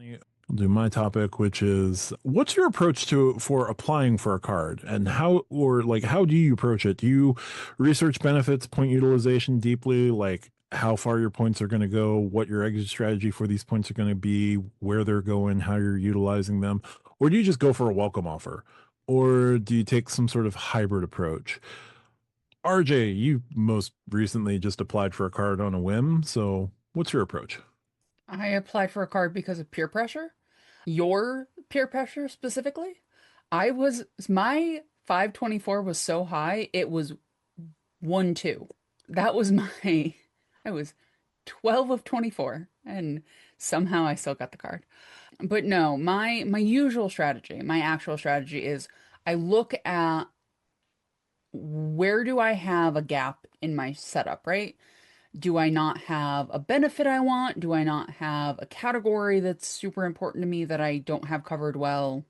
I'll do my topic, which is what's your approach to for applying for a card and how do you approach it? Do you research benefits, point utilization deeply, like how far your points are going to go, what your exit strategy for these points are going to be, where they're going, how you're utilizing them? Or do you just go for a welcome offer? Or do you take some sort of hybrid approach? RJ, you most recently just applied for a card on a whim, so what's your approach? I applied for a card because of peer pressure. Your peer pressure specifically. My 524 was so high, it was 1-2. That was my, I was 12 of 24, and somehow I still got the card. But no, my usual strategy, my actual strategy is I look at where do I have a gap in my setup, right? Do I not have a benefit I want? Do I not have a category that's super important to me that I don't have covered well?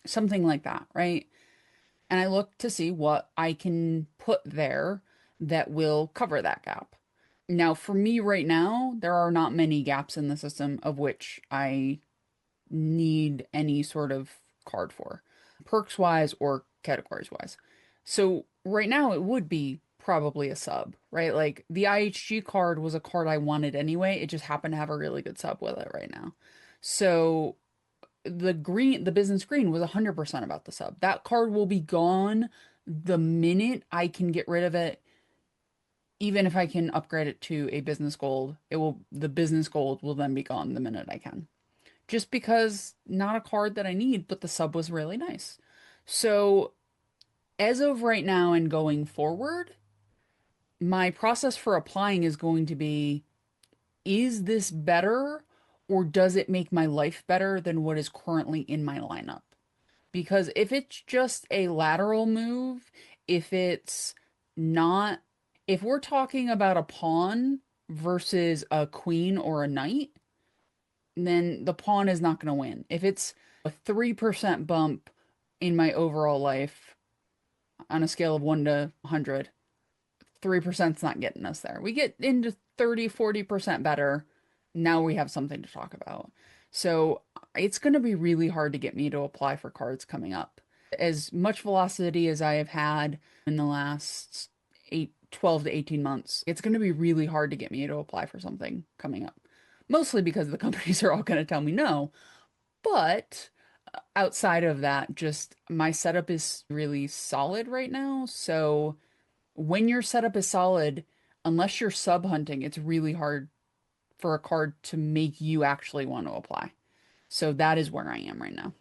Something like that, right? And I look to see what I can put there that will cover that gap. Now, for me right now, there are not many gaps in the system of which I need any sort of card for, perks wise or categories wise. So right now it would be probably a sub, right? Like the IHG card was a card I wanted anyway. It just happened to have a really good sub with it right now. So the business green was 100% about the sub. That card will be gone the minute I can get rid of it. Even if I can upgrade it to a business gold, the business gold will then be gone the minute I can, just because not a card that I need, but the sub was really nice. So, as of right now and going forward, my process for applying is going to be, is this better or does it make my life better than what is currently in my lineup? Because if it's just a lateral move, if it's not, if we're talking about a pawn versus a queen or a knight, then the pawn is not going to win. If it's a 3% bump in my overall life on a scale of 1 to 100, 3% is not getting us there. We get into 30, 40% better. Now we have something to talk about. So it's going to be really hard to get me to apply for cards coming up. As much velocity as I have had in the last 12 to 18 months, it's going to be really hard to get me to apply for something coming up. Mostly because the companies are all going to tell me no. But outside of that, just my setup is really solid right now. So when your setup is solid, unless you're sub hunting, it's really hard for a card to make you actually want to apply. So that is where I am right now.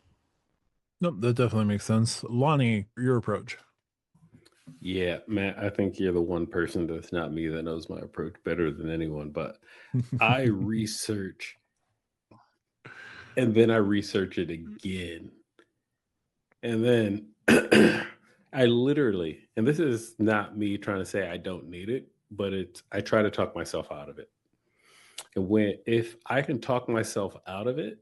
Nope, that definitely makes sense. Lonnie, your approach. Yeah, Matt, I think you're the one person that's not me that knows my approach better than anyone, but I research and then I research it again. And then I literally, and this is not me trying to say I don't need it, but I try to talk myself out of it. And if I can talk myself out of it,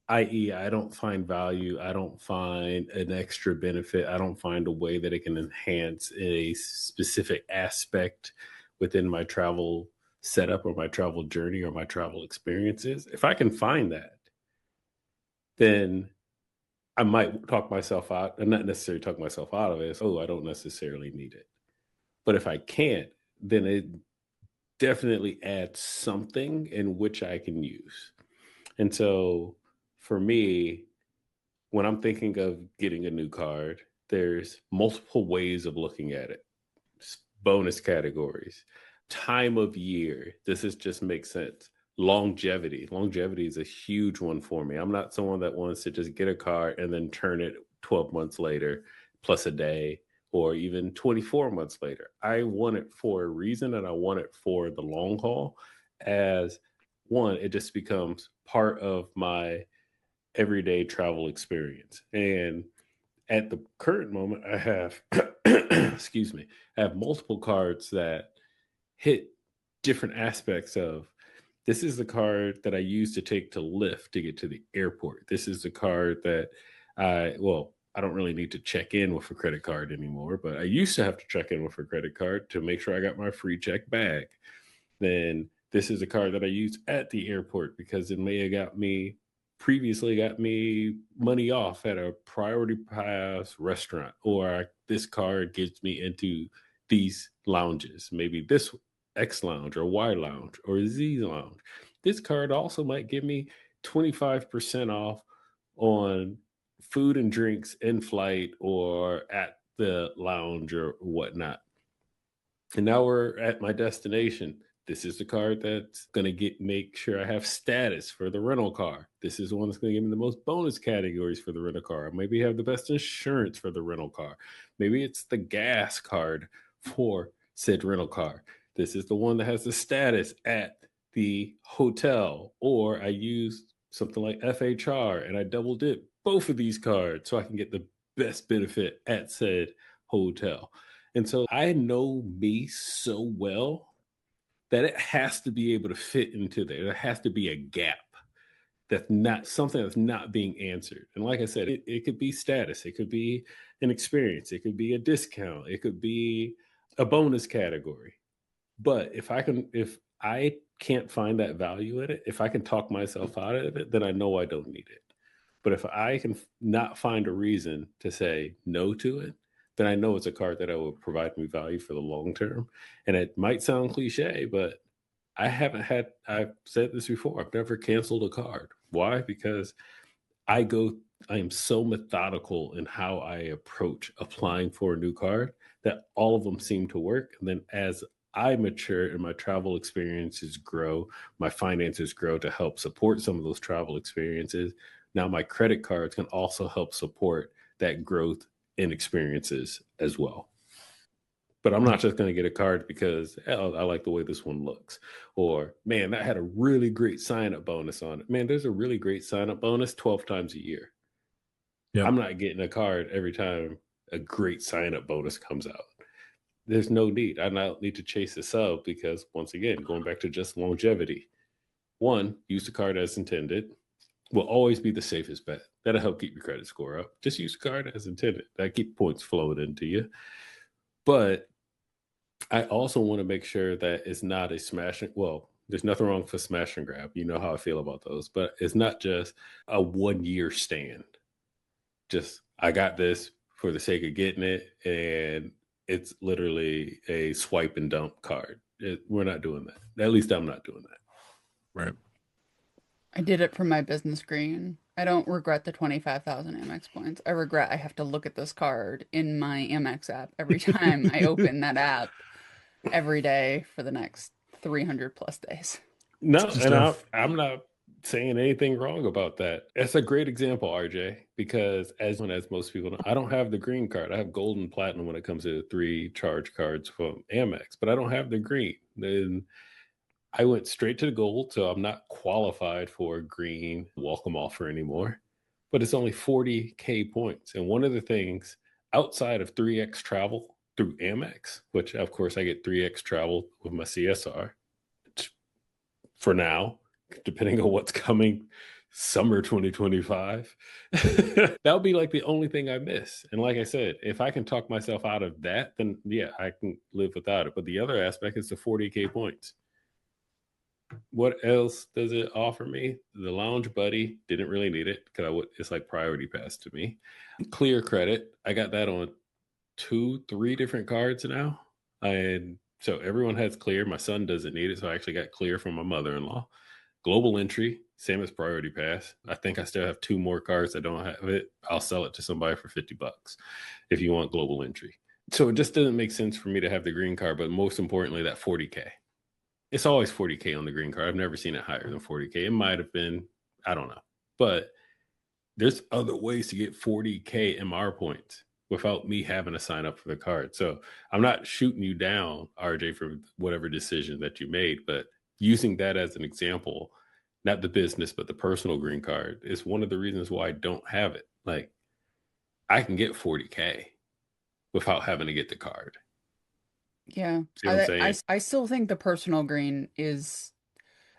i.e., I don't find value, I don't find an extra benefit, I don't find a way that it can enhance a specific aspect within my travel setup or my travel journey or my travel experiences. If I can find that, then I might talk myself out and not necessarily talk myself out of it. It's, oh, I don't necessarily need it. But if I can't, then it definitely adds something in which I can use. And so for me, when I'm thinking of getting a new card, there's multiple ways of looking at it. Bonus categories, time of year. Just makes sense. Longevity is a huge one for me. I'm not someone that wants to just get a card and then turn it 12 months later plus a day or even 24 months later. I want it for a reason and I want it for the long haul. As one, it just becomes part of my everyday travel experience. And at the current moment, I have, excuse me, I have multiple cards that hit different aspects of this is the card that I use to take to Lyft to get to the airport. This is the card that I don't really need to check in with a credit card anymore, but I used to have to check in with a credit card to make sure I got my free check back. Then this is a card that I use at the airport because it may have got me previously got me money off at a Priority Pass restaurant, or this card gets me into these lounges, maybe this X lounge or Y lounge or Z lounge. This card also might give me 25% off on food and drinks in flight or at the lounge or whatnot. And now we're at my destination. This is the card that's going to make sure I have status for the rental car. This is the one that's going to give me the most bonus categories for the rental car. Maybe have the best insurance for the rental car. Maybe it's the gas card for said rental car. This is the one that has the status at the hotel. Or I use something like FHR and I double dip both of these cards so I can get the best benefit at said hotel. And so I know me so well that it has to be able to fit into there. There has to be a gap that's not something that's not being answered. And like I said, it could be status, it could be an experience, it could be a discount, it could be a bonus category. But if I can't find that value in it, if I can talk myself out of it, then I know I don't need it. But if I can not find a reason to say no to it, then I know it's a card that will provide me value for the long term. And it might sound cliche, but I've said this before, I've never canceled a card. Why? Because I am so methodical in how I approach applying for a new card that all of them seem to work. And then as I mature and my travel experiences grow, my finances grow to help support some of those travel experiences. Now my credit cards can also help support that growth in experiences as well. But I'm not just going to get a card because I like the way this one looks. Or, man, that had a really great sign-up bonus on it. Man, there's a really great sign-up bonus 12 times a year. Yep. I'm not getting a card every time a great sign-up bonus comes out. There's no need. I don't need to chase the sub because, once again, going back to just longevity, one, use the card as intended will always be the safest bet. That'll help keep your credit score up. Just use the card as intended. That keep points flowing into you. But I also want to make sure that it's not a there's nothing wrong with smash and grab. You know how I feel about those. But it's not just a 1 year stand. Just, I got this for the sake of getting it, and it's literally a swipe and dump card. We're not doing that. At least I'm not doing that. Right. I did it for my business green. I don't regret the 25,000 Amex points. I regret I have to look at this card in my Amex app every time I open that app every day for the next 300 plus days. No, and I'm not saying anything wrong about that. It's a great example, RJ, because as most people know, I don't have the green card. I have gold and platinum when it comes to 3 charge cards from Amex, but I don't have the green. Then I went straight to the gold, so I'm not qualified for a green welcome offer anymore. But it's only 40K points. And one of the things outside of 3X travel through Amex, which of course I get 3X travel with my CSR for now, depending on what's coming summer 2025, that'll be like the only thing I miss. And like I said, if I can talk myself out of that, then yeah, I can live without it. But the other aspect is the 40K points. What else does it offer me? The Lounge Buddy, didn't really need it because it's like Priority Pass to me. Clear Credit, I got that on 2-3 different cards now. And so everyone has Clear. My son doesn't need it, so I actually got Clear from my mother-in-law. Global Entry, same as Priority Pass. I think I still have 2 more cards that don't have it. I'll sell it to somebody for $50 if you want Global Entry. So it just doesn't make sense for me to have the green card, but most importantly, that 40K. It's always 40K on the green card. I've never seen it higher than 40K. It might have been, I don't know. But there's other ways to get 40K MR points without me having to sign up for the card. So I'm not shooting you down, RJ, for whatever decision that you made, but using that as an example, not the business, but the personal green card is one of the reasons why I don't have it. Like, I can get 40K without having to get the card. Yeah. I still think the personal green is,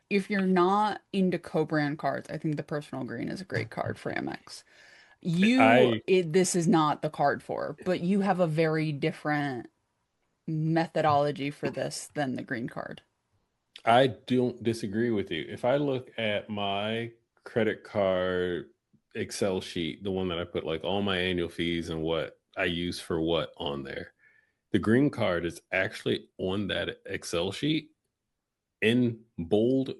if you're not into co-brand cards, I think the personal green is a great card for Amex. This is not the card for, but you have a very different methodology for this than the green card. I don't disagree with you. If I look at my credit card Excel sheet, the one that I put like all my annual fees and what I use for what on there. The green card is actually on that Excel sheet in bold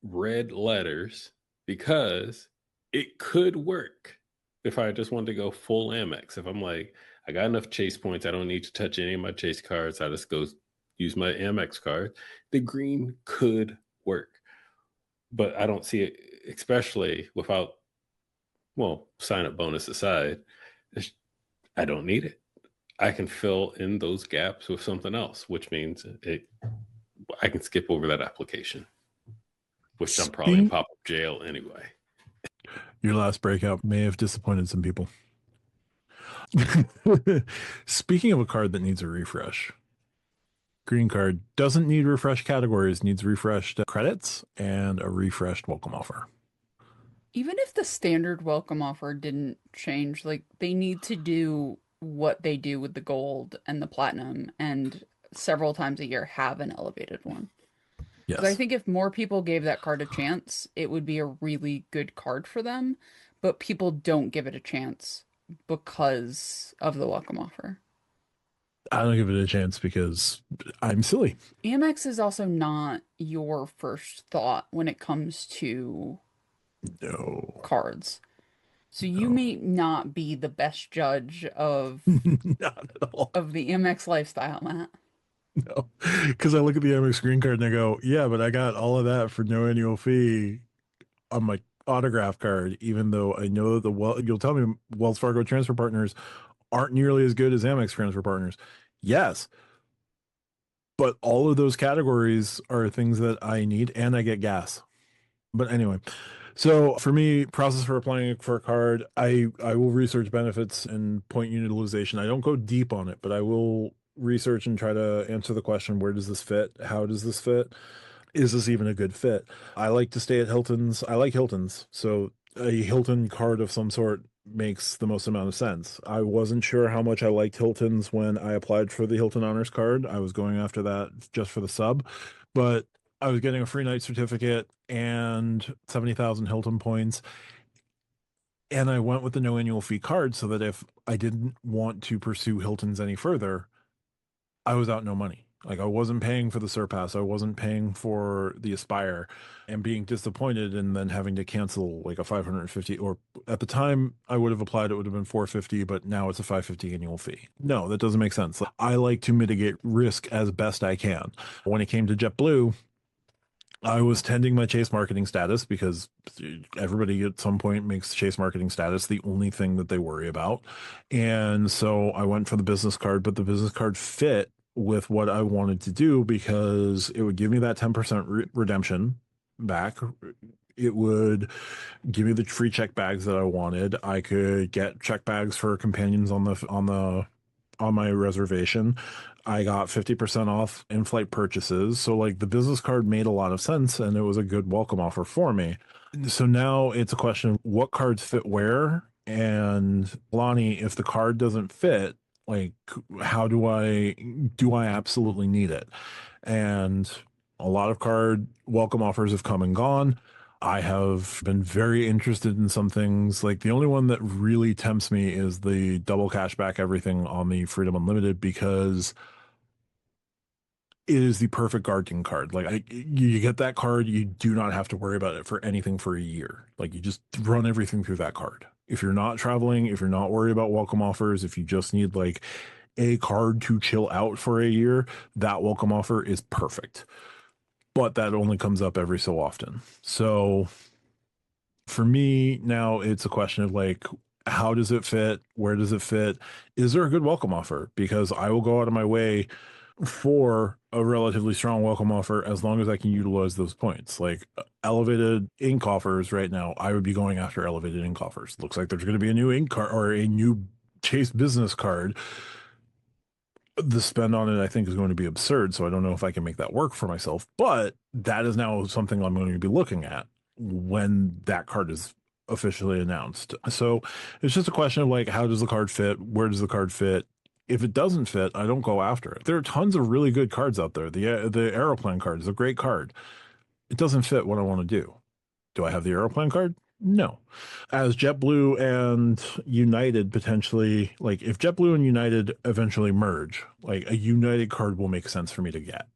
red letters because it could work if I just wanted to go full Amex. If I'm like, I got enough Chase points, I don't need to touch any of my Chase cards. I just go use my Amex card. The green could work, but I don't see it, especially without, well, sign up bonus aside. I don't need it. I can fill in those gaps with something else, which means I can skip over that application, which I'm probably in pop-up jail anyway. Your last breakout may have disappointed some people. Speaking of a card that needs a refresh, green card doesn't need refresh categories, needs refreshed credits and a refreshed welcome offer. Even if the standard welcome offer didn't change, like they need to do what they do with the gold and the platinum and several times a year have an elevated one. Yes. Because I think if more people gave that card a chance, it would be a really good card for them, but people don't give it a chance because of the welcome offer. I don't give it a chance because I'm silly. Amex is also not your first thought when it comes to cards. So you may not be the best judge of not at all of the Amex lifestyle, Matt. No, because I look at the Amex green card and I go, yeah, but I got all of that for no annual fee on my autograph card, even though I know that you'll tell me Wells Fargo transfer partners aren't nearly as good as Amex transfer partners. Yes, but all of those categories are things that I need, and I get gas. But anyway, so for me, process for applying for a card, I will research benefits and point utilization. I don't go deep on it, but I will research and try to answer the question, where does this fit? How does this fit? Is this even a good fit? I like to stay at Hilton's. I like Hilton's. So a Hilton card of some sort makes the most amount of sense. I wasn't sure how much I liked Hilton's when I applied for the Hilton Honors card. I was going after that just for the sub, but I was getting a free night certificate and 70,000 Hilton points. And I went with the no annual fee card so that if I didn't want to pursue Hilton's any further, I was out no money. Like I wasn't paying for the Surpass. I wasn't paying for the Aspire and being disappointed and then having to cancel like a 550, or at the time I would have applied, it would have been 450, but now it's a 550 annual fee. No, that doesn't make sense. I like to mitigate risk as best I can. When it came to JetBlue, I was tending my Chase marketing status because everybody at some point makes Chase marketing status the only thing that they worry about. And so I went for the business card, but the business card fit with what I wanted to do because it would give me that 10% redemption back. It would give me the free check bags that I wanted. I could get check bags for companions on my reservation. I got 50% off in-flight purchases. So like the business card made a lot of sense and it was a good welcome offer for me. So now it's a question of what cards fit where. And Lonnie, if the card doesn't fit, like how do I absolutely need it? And a lot of card welcome offers have come and gone. I have been very interested in some things. Like the only one that really tempts me is the double cashback everything on the Freedom Unlimited, because it is the perfect guardian card. Like you get that card, you do not have to worry about it for anything for a year. Like you just run everything through that card. If you're not traveling, if you're not worried about welcome offers, if you just need like a card to chill out for a year, that welcome offer is perfect. But that only comes up every so often. So for me now, it's a question of like, how does it fit? Where does it fit? Is there a good welcome offer? Because I will go out of my way for a relatively strong welcome offer as long as I can utilize those points. Like elevated ink offers right now, I would be going after elevated ink offers. Looks like there's going to be a new ink card or a new Chase business card. The spend on it, I think, is going to be absurd. So I don't know if I can make that work for myself, but that is now something I'm going to be looking at when that card is officially announced. So it's just a question of like, how does the card fit? Where does the card fit? If it doesn't fit, I don't go after it. There are tons of really good cards out there. The Aeroplan card is a great card. It doesn't fit what I want to do. Do I have the Aeroplan card? No. As JetBlue and United potentially, like if JetBlue and United eventually merge, like a United card will make sense for me to get.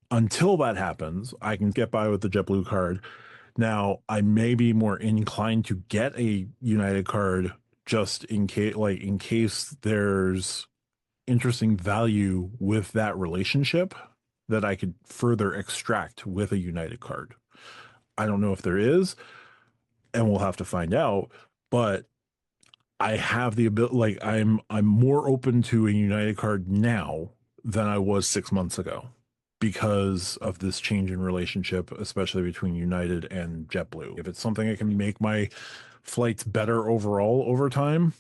Until that happens, I can get by with the JetBlue card. Now, I may be more inclined to get a United card just in case there's interesting value with that relationship that I could further extract with a United card. I don't know if there is, and we'll have to find out, but I have the ability, like I'm more open to a United card now than I was 6 months ago because of this change in relationship, especially between United and JetBlue. If it's something that can make my flights better overall over time,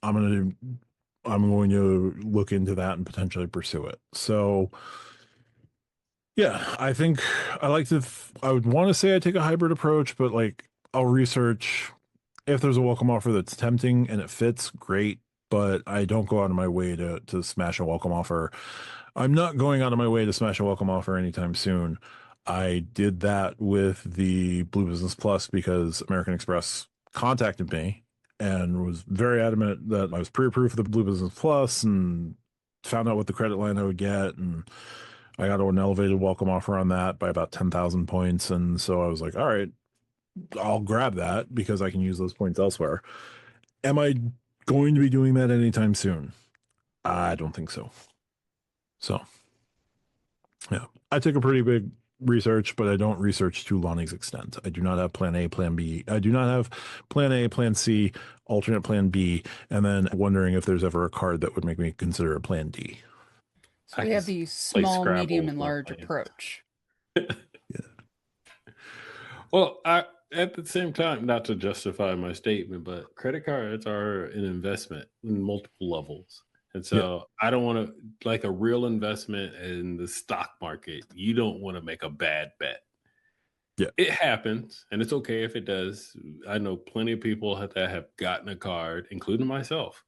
I'm going to look into that and potentially pursue it. So yeah, I think I would want to say I take a hybrid approach, but like I'll research if there's a welcome offer that's tempting and it fits, great. But I don't go out of my way to smash a welcome offer. I'm not going out of my way to smash a welcome offer anytime soon. I did that with the Blue Business Plus because American Express contacted me and was very adamant that I was pre-approved for the Blue Business Plus and found out what the credit line I would get. And I got an elevated welcome offer on that by about 10,000 points. And so I was like, all right, I'll grab that because I can use those points elsewhere. Am I going to be doing that anytime soon? I don't think so. So, yeah, I took a pretty big research, but I don't research to Lonnie's extent. I do not have plan A, plan B. I do not have plan A, plan C, alternate plan B, and then wondering if there's ever a card that would make me consider a plan D. So we have the small, medium, and large approach. Yeah. Well, at the same time, not to justify my statement, but credit cards are an investment in multiple levels. And so I don't want to, like a real investment in the stock market, you don't want to make a bad bet. Yeah. It happens, and it's okay if it does. I know plenty of people that have gotten a card, including myself,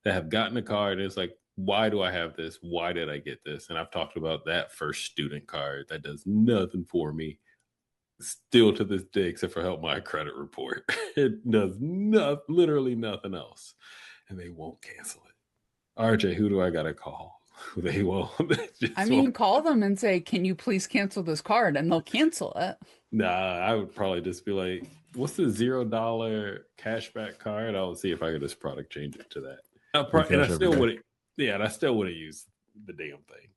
that have gotten a card. And it's like, why do I have this? Why did I get this? And I've talked about that first student card that does nothing for me. Still to this day, except for help my credit report. It does literally nothing else. And they won't cancel it. RJ, who do I gotta call? They won't. Call them and say, can you please cancel this card? And they'll cancel it. Nah, I would probably just be like, what's the $0 cashback card? I'll see if I could just product change it to that. And I still wouldn't. Yeah, and I still wouldn't use the damn thing.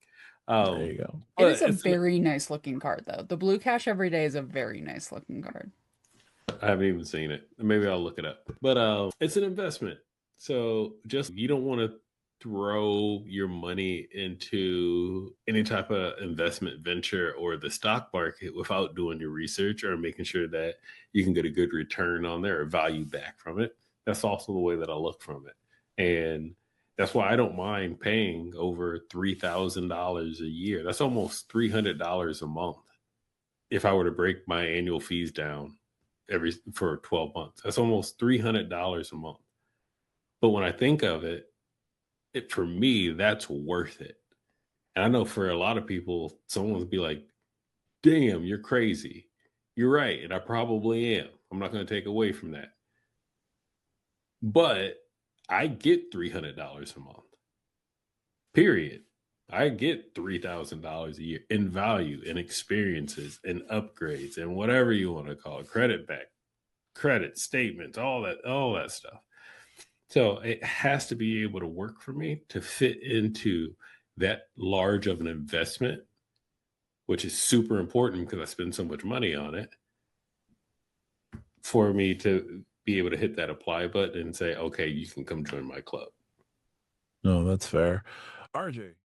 There you go. It is a very nice looking card, though. The Blue Cash Every Day is a very nice looking card. I haven't even seen it. Maybe I'll look it up. But it's an investment. So just you don't want to throw your money into any type of investment venture or the stock market without doing your research or making sure that you can get a good return on there or value back from it. That's also the way that I look from it. And that's why I don't mind paying over $3,000 a year. That's almost $300 a month if I were to break my annual fees down for 12 months. That's almost $300 a month. But when I think of it, for me, that's worth it. And I know for a lot of people, someone will be like, damn, you're crazy. You're right. And I probably am. I'm not going to take away from that. But I get $300 a month. Period. I get $3,000 a year in value and experiences and upgrades and whatever you want to call it, credit back, credit statements, all that stuff. So it has to be able to work for me to fit into that large of an investment, which is super important because I spend so much money on it, for me to be able to hit that apply button and say, okay, you can come join my club. No, that's fair. RJ,